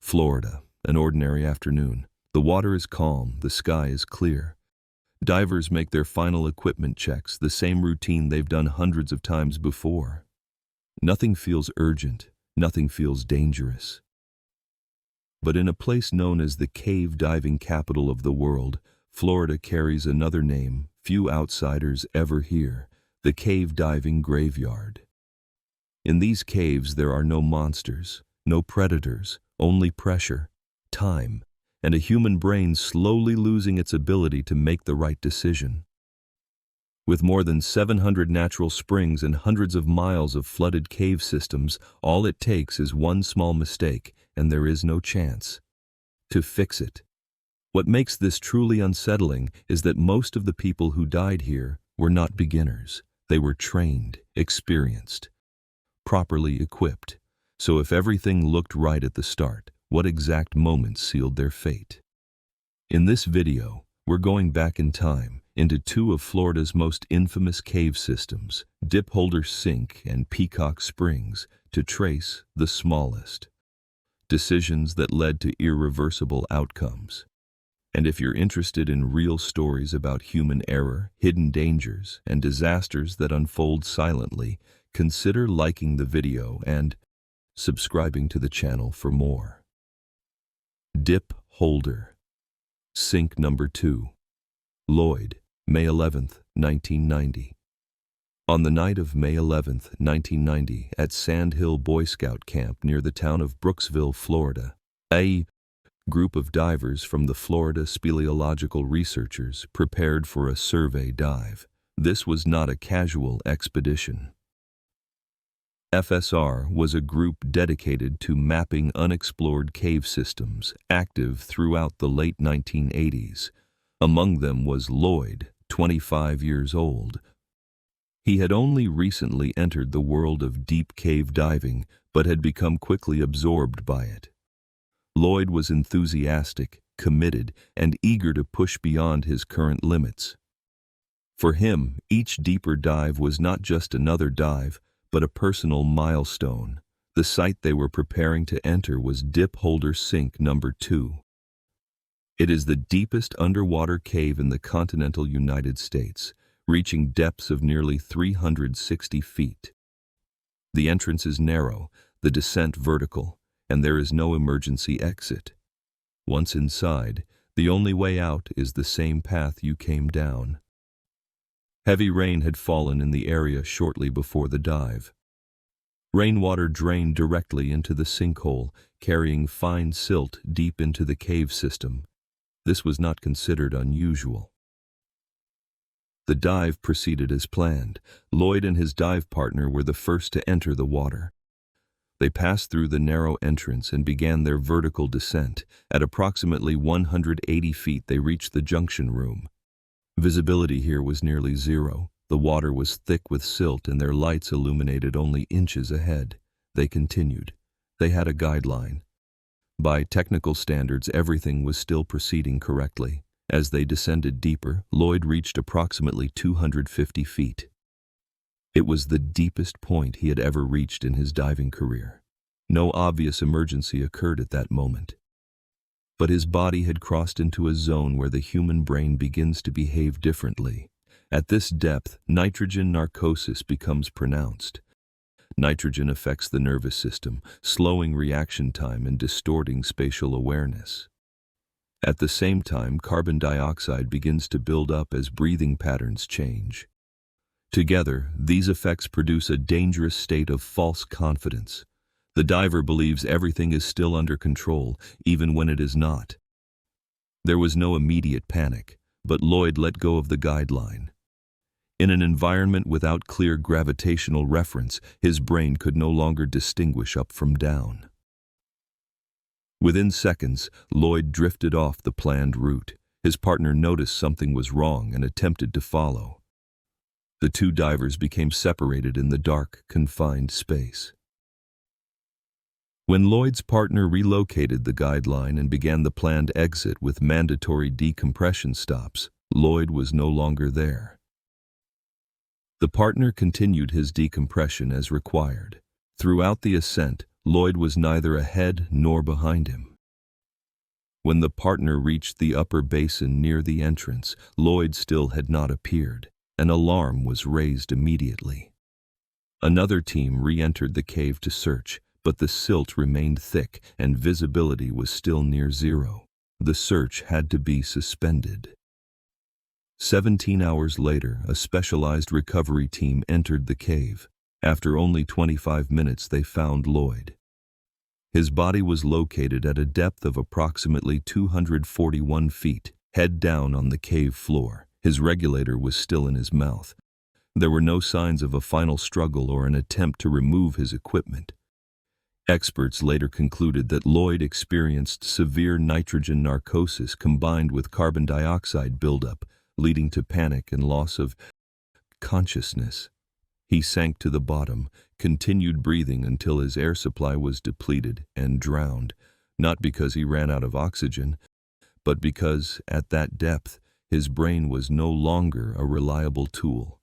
Florida, an ordinary afternoon. The water is calm, the sky is clear. Divers make their final equipment checks, the same routine they've done hundreds of times before. Nothing feels urgent, nothing feels dangerous. But in a place known as the cave diving capital of the world, Florida carries another name few outsiders ever hear: the cave diving graveyard. In these caves there are no monsters, no predators, only pressure, time, and a human brain slowly losing its ability to make the right decision. With more than 700 natural springs and hundreds of miles of flooded cave systems, all it takes is one small mistake, and there is no chance to fix it. What makes this truly unsettling is that most of the people who died here were not beginners. They were trained, experienced, properly equipped. So if everything looked right at the start, what exact moments sealed their fate? In this video, we're going back in time into two of Florida's most infamous cave systems, Dip Holder Sink and Peacock Springs, to trace the smallest decisions that led to irreversible outcomes. And if you're interested in real stories about human error, hidden dangers, and disasters that unfold silently, consider liking the video and subscribing to the channel for more. Dip Holder Sink Number 2. Lloyd, May 11th, 1990. On the night of May 11th, 1990, at Sand Hill Boy Scout Camp near the town of Brooksville, Florida, a group of divers from the Florida Speleological Researchers prepared for a survey dive. This was not a casual expedition. FSR was a group dedicated to mapping unexplored cave systems, active throughout the late 1980s. Among them was Lloyd, 25 years old. He had only recently entered the world of deep cave diving, but had become quickly absorbed by it. Lloyd was enthusiastic, committed, and eager to push beyond his current limits. For him, each deeper dive was not just another dive, but a personal milestone. The site they were preparing to enter was Dip Holder Sink Number 2. It is the deepest underwater cave in the continental United States, reaching depths of nearly 360 feet. The entrance is narrow, the descent vertical, and there is no emergency exit. Once inside, the only way out is the same path you came down. Heavy rain had fallen in the area shortly before the dive. Rainwater drained directly into the sinkhole, carrying fine silt deep into the cave system. This was not considered unusual. The dive proceeded as planned. Lloyd and his dive partner were the first to enter the water. They passed through the narrow entrance and began their vertical descent. At approximately 180 feet, they reached the junction room. Visibility here was nearly zero. The water was thick with silt and their lights illuminated only inches ahead. They continued. They had a guideline. By technical standards, everything was still proceeding correctly. As they descended deeper, Lloyd reached approximately 250 feet. It was the deepest point he had ever reached in his diving career. No obvious emergency occurred at that moment. But his body had crossed into a zone where the human brain begins to behave differently. At this depth, nitrogen narcosis becomes pronounced. Nitrogen affects the nervous system, slowing reaction time and distorting spatial awareness. At the same time, carbon dioxide begins to build up as breathing patterns change. Together, these effects produce a dangerous state of false confidence. The diver believes everything is still under control, even when it is not. There was no immediate panic, but Lloyd let go of the guideline. In an environment without clear gravitational reference, his brain could no longer distinguish up from down. Within seconds, Lloyd drifted off the planned route. His partner noticed something was wrong and attempted to follow. The two divers became separated in the dark, confined space. When Lloyd's partner relocated the guideline and began the planned exit with mandatory decompression stops, Lloyd was no longer there. The partner continued his decompression as required. Throughout the ascent, Lloyd was neither ahead nor behind him. When the partner reached the upper basin near the entrance, Lloyd still had not appeared. An alarm was raised immediately. Another team re-entered the cave to search, but the silt remained thick and visibility was still near zero. The search had to be suspended. 17 hours later, a specialized recovery team entered the cave. After only 25 minutes, they found Lloyd. His body was located at a depth of approximately 241 feet, head down on the cave floor. His regulator was still in his mouth. There were no signs of a final struggle or an attempt to remove his equipment. Experts later concluded that Lloyd experienced severe nitrogen narcosis combined with carbon dioxide buildup, leading to panic and loss of consciousness. He sank to the bottom, continued breathing until his air supply was depleted, and drowned, not because he ran out of oxygen, but because, at that depth, his brain was no longer a reliable tool.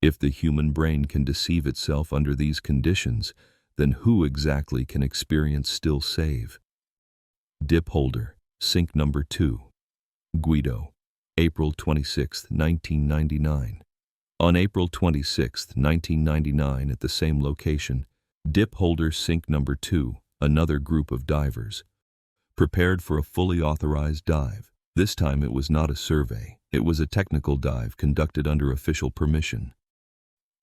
If the human brain can deceive itself under these conditions, then who exactly can experience still save? Dip holder, sink number 2. Guido, April 26, 1999. On April 26, 1999, at the same location, dip holder sink number 2, another group of divers, prepared for a fully authorized dive. This time it was not a survey, it was a technical dive conducted under official permission.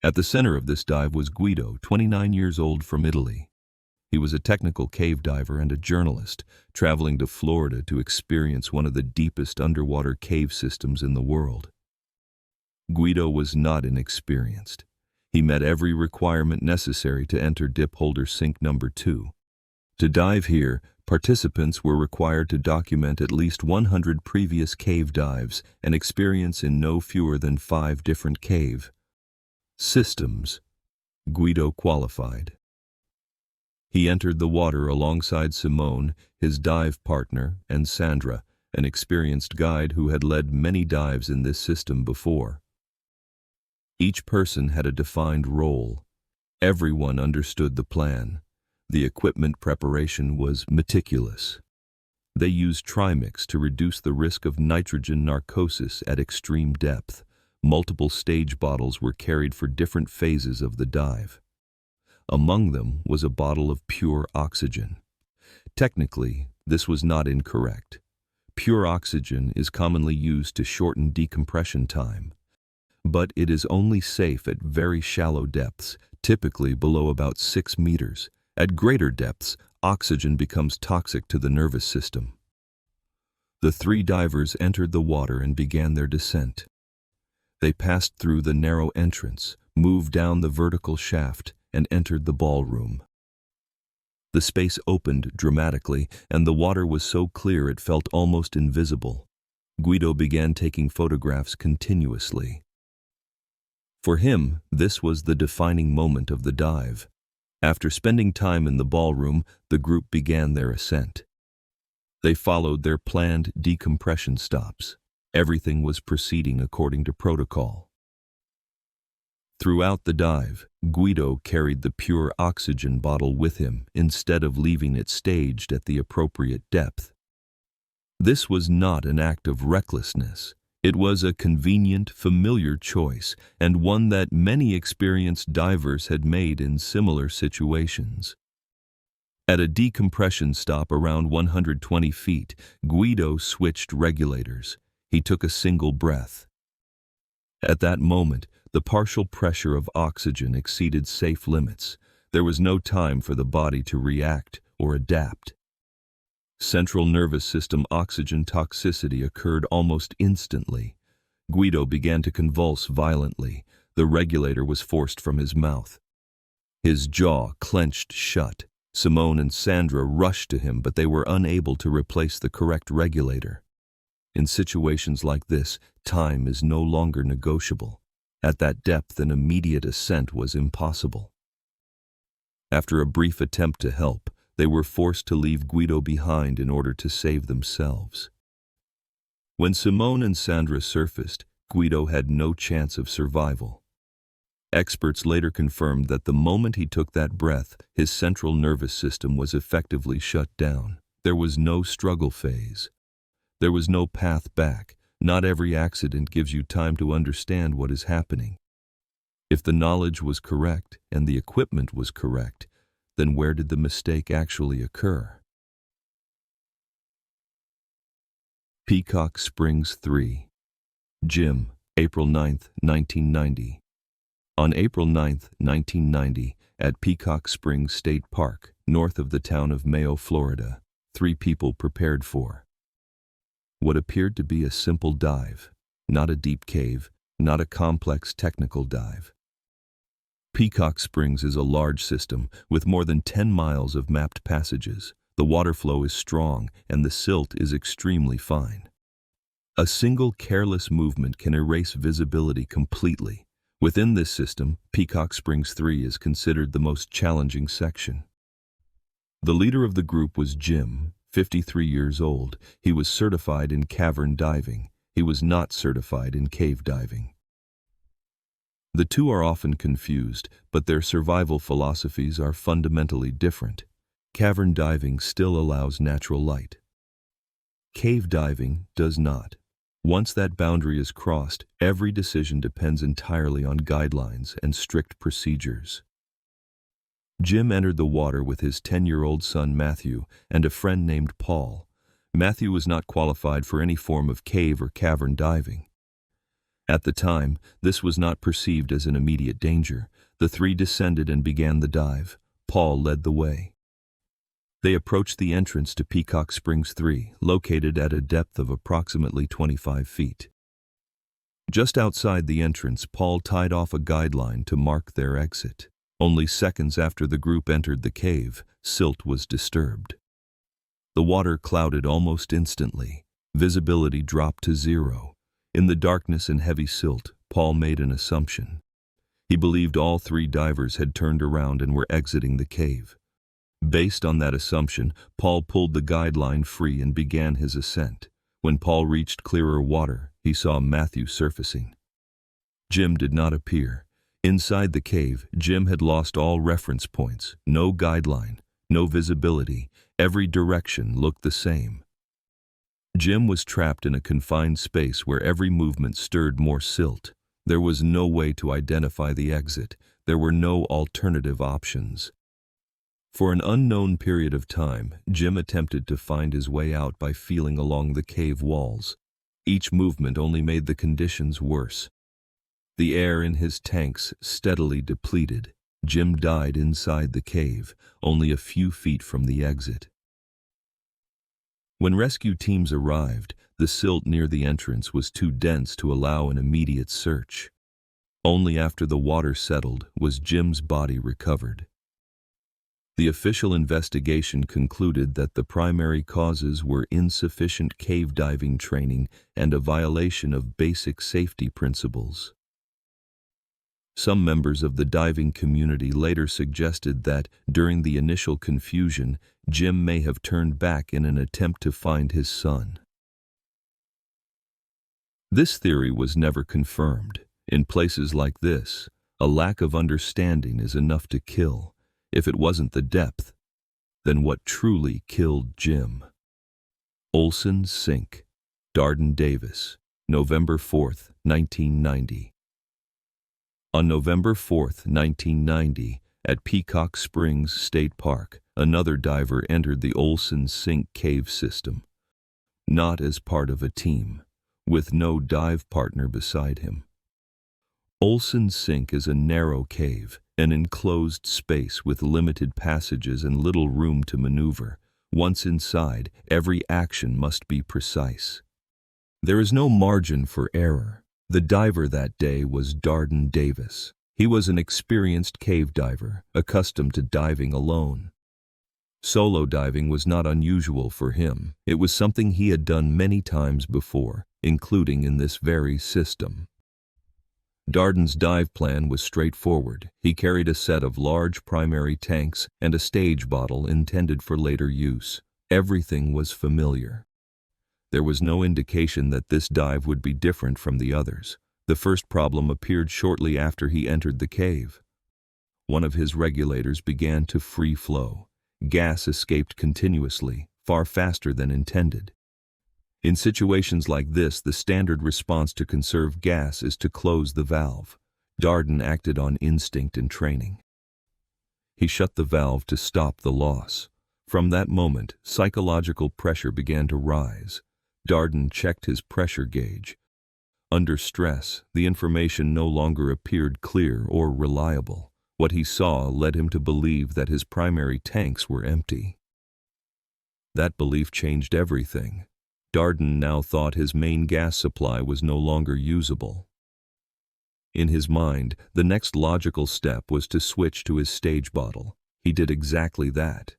At the center of this dive was Guido, 29 years old, from Italy. He was a technical cave diver and a journalist, traveling to Florida to experience one of the deepest underwater cave systems in the world. Guido was not inexperienced. He met every requirement necessary to enter dip holder sink number 2. To dive here, participants were required to document at least 100 previous cave dives and experience in no fewer than 5 different cave systems. Guido qualified. He entered the water alongside Simone, his dive partner, and Sandra, an experienced guide who had led many dives in this system before. Each person had a defined role. Everyone understood the plan. The equipment preparation was meticulous. They used Trimix to reduce the risk of nitrogen narcosis at extreme depth. Multiple stage bottles were carried for different phases of the dive. Among them was a bottle of pure oxygen. Technically, this was not incorrect. Pure oxygen is commonly used to shorten decompression time, but it is only safe at very shallow depths, typically below about 6 meters. At greater depths, oxygen becomes toxic to the nervous system. The 3 divers entered the water and began their descent. They passed through the narrow entrance, moved down the vertical shaft, and entered the ballroom. The space opened dramatically, and the water was so clear it felt almost invisible. Guido began taking photographs continuously. For him, this was the defining moment of the dive. After spending time in the ballroom, the group began their ascent. They followed their planned decompression stops. Everything was proceeding according to protocol. Throughout the dive, Guido carried the pure oxygen bottle with him instead of leaving it staged at the appropriate depth. This was not an act of recklessness. It was a convenient, familiar choice, and one that many experienced divers had made in similar situations. At a decompression stop around 120 feet, Guido switched regulators. He took a single breath. At that moment, the partial pressure of oxygen exceeded safe limits. There was no time for the body to react or adapt. Central nervous system oxygen toxicity occurred almost instantly. Guido began to convulse violently. The regulator was forced from his mouth. His jaw clenched shut. Simone and Sandra rushed to him, but they were unable to replace the correct regulator. In situations like this, time is no longer negotiable. At that depth, an immediate ascent was impossible. After a brief attempt to help, they were forced to leave Guido behind in order to save themselves. When Simone and Sandra surfaced, Guido had no chance of survival. Experts later confirmed that the moment he took that breath, his central nervous system was effectively shut down. There was no struggle phase. There was no path back. Not every accident gives you time to understand what is happening. If the knowledge was correct and the equipment was correct, then where did the mistake actually occur? Peacock Springs 3. Jim, April 9, 1990. On April 9, 1990, at Peacock Springs State Park, north of the town of Mayo, Florida, 3 people prepared for what appeared to be a simple dive, not a deep cave, not a complex technical dive. Peacock Springs is a large system with more than 10 miles of mapped passages. The water flow is strong and the silt is extremely fine. A single careless movement can erase visibility completely. Within this system, Peacock Springs 3 is considered the most challenging section. The leader of the group was Jim, 53 years old. He was certified in cavern diving. He was not certified in cave diving. The two are often confused, but their survival philosophies are fundamentally different. Cavern diving still allows natural light. Cave diving does not. Once that boundary is crossed, every decision depends entirely on guidelines and strict procedures. Jim entered the water with his 10-year-old son Matthew and a friend named Paul. Matthew was not qualified for any form of cave or cavern diving. At the time, this was not perceived as an immediate danger. The 3 descended and began the dive. Paul led the way. They approached the entrance to Peacock Springs 3, located at a depth of approximately 25 feet. Just outside the entrance, Paul tied off a guideline to mark their exit. Only seconds after the group entered the cave, silt was disturbed. The water clouded almost instantly. Visibility dropped to 0. In the darkness and heavy silt, Paul made an assumption. He believed all 3 divers had turned around and were exiting the cave. Based on that assumption, Paul pulled the guideline free and began his ascent. When Paul reached clearer water, he saw Matthew surfacing. Jim did not appear. Inside the cave, Jim had lost all reference points. No guideline, no visibility. Every direction looked the same. Jim was trapped in a confined space where every movement stirred more silt. There was no way to identify the exit. There were no alternative options. For an unknown period of time, Jim attempted to find his way out by feeling along the cave walls. Each movement only made the conditions worse. The air in his tanks steadily depleted. Jim died inside the cave, only a few feet from the exit. When rescue teams arrived, the silt near the entrance was too dense to allow an immediate search. Only after the water settled was Jim's body recovered. The official investigation concluded that the primary causes were insufficient cave diving training and a violation of basic safety principles. Some members of the diving community later suggested that, during the initial confusion, Jim may have turned back in an attempt to find his son. This theory was never confirmed. In places like this, a lack of understanding is enough to kill. If it wasn't the depth, then what truly killed Jim? Olson Sink, Darden Davis, November 4, 1990. On November 4, 1990, at Peacock Springs State Park, another diver entered the Olson Sink cave system. Not as part of a team, with no dive partner beside him. Olson Sink is a narrow cave, an enclosed space with limited passages and little room to maneuver. Once inside, every action must be precise. There is no margin for error. The diver that day was Darden Davis. He was an experienced cave diver, accustomed to diving alone. Solo diving was not unusual for him. It was something he had done many times before, including in this very system. Darden's dive plan was straightforward. He carried a set of large primary tanks and a stage bottle intended for later use. Everything was familiar. There was no indication that this dive would be different from the others. The first problem appeared shortly after he entered the cave. One of his regulators began to free flow. Gas escaped continuously, far faster than intended. In situations like this, the standard response to conserve gas is to close the valve. Darden acted on instinct and training. He shut the valve to stop the loss. From that moment, psychological pressure began to rise. Darden checked his pressure gauge. Under stress, the information no longer appeared clear or reliable. What he saw led him to believe that his primary tanks were empty. That belief changed everything. Darden now thought his main gas supply was no longer usable. In his mind, the next logical step was to switch to his stage bottle. He did exactly that.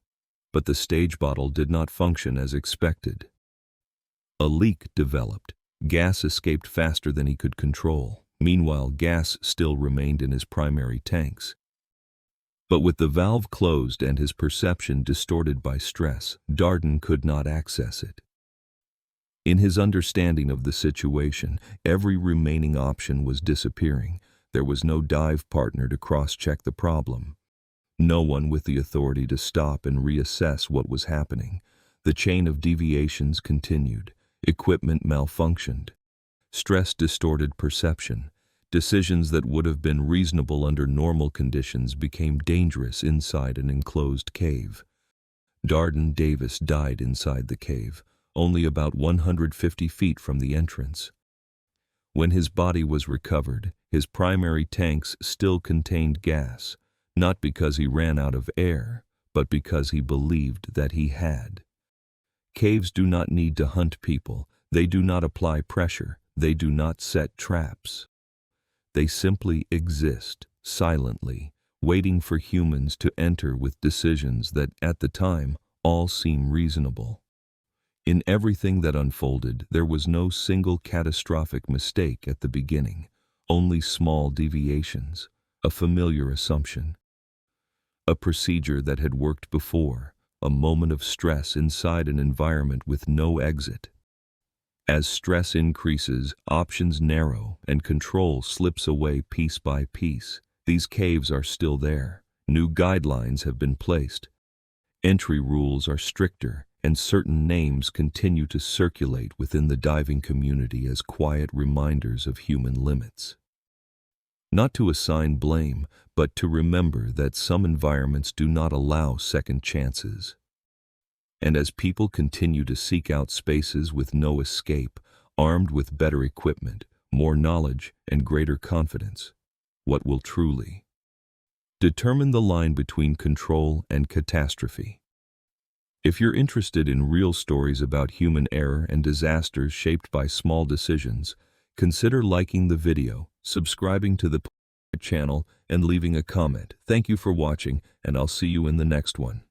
But the stage bottle did not function as expected. A leak developed. Gas escaped faster than he could control. Meanwhile, gas still remained in his primary tanks. But with the valve closed and his perception distorted by stress, Darden could not access it. In his understanding of the situation, every remaining option was disappearing. There was no dive partner to cross-check the problem. No one with the authority to stop and reassess what was happening. The chain of deviations continued. Equipment malfunctioned. Stress distorted perception. Decisions that would have been reasonable under normal conditions became dangerous inside an enclosed cave. Darden Davis died inside the cave, only about 150 feet from the entrance. When his body was recovered, his primary tanks still contained gas, not because he ran out of air, but because he believed that he had. Caves do not need to hunt people. They do not apply pressure. They do not set traps. They simply exist, silently, waiting for humans to enter with decisions that, at the time, all seem reasonable. In everything that unfolded, there was no single catastrophic mistake at the beginning, only small deviations, a familiar assumption. A procedure that had worked before, a moment of stress inside an environment with no exit. As stress increases, options narrow, and control slips away piece by piece. These caves are still there. New guidelines have been placed. Entry rules are stricter, and certain names continue to circulate within the diving community as quiet reminders of human limits. Not to assign blame, but to remember that some environments do not allow second chances. And as people continue to seek out spaces with no escape, armed with better equipment, more knowledge, and greater confidence, what will truly determine the line between control and catastrophe? If you're interested in real stories about human error and disasters shaped by small decisions, consider liking the video, subscribing to the channel, and leaving a comment. Thank you for watching, and I'll see you in the next one.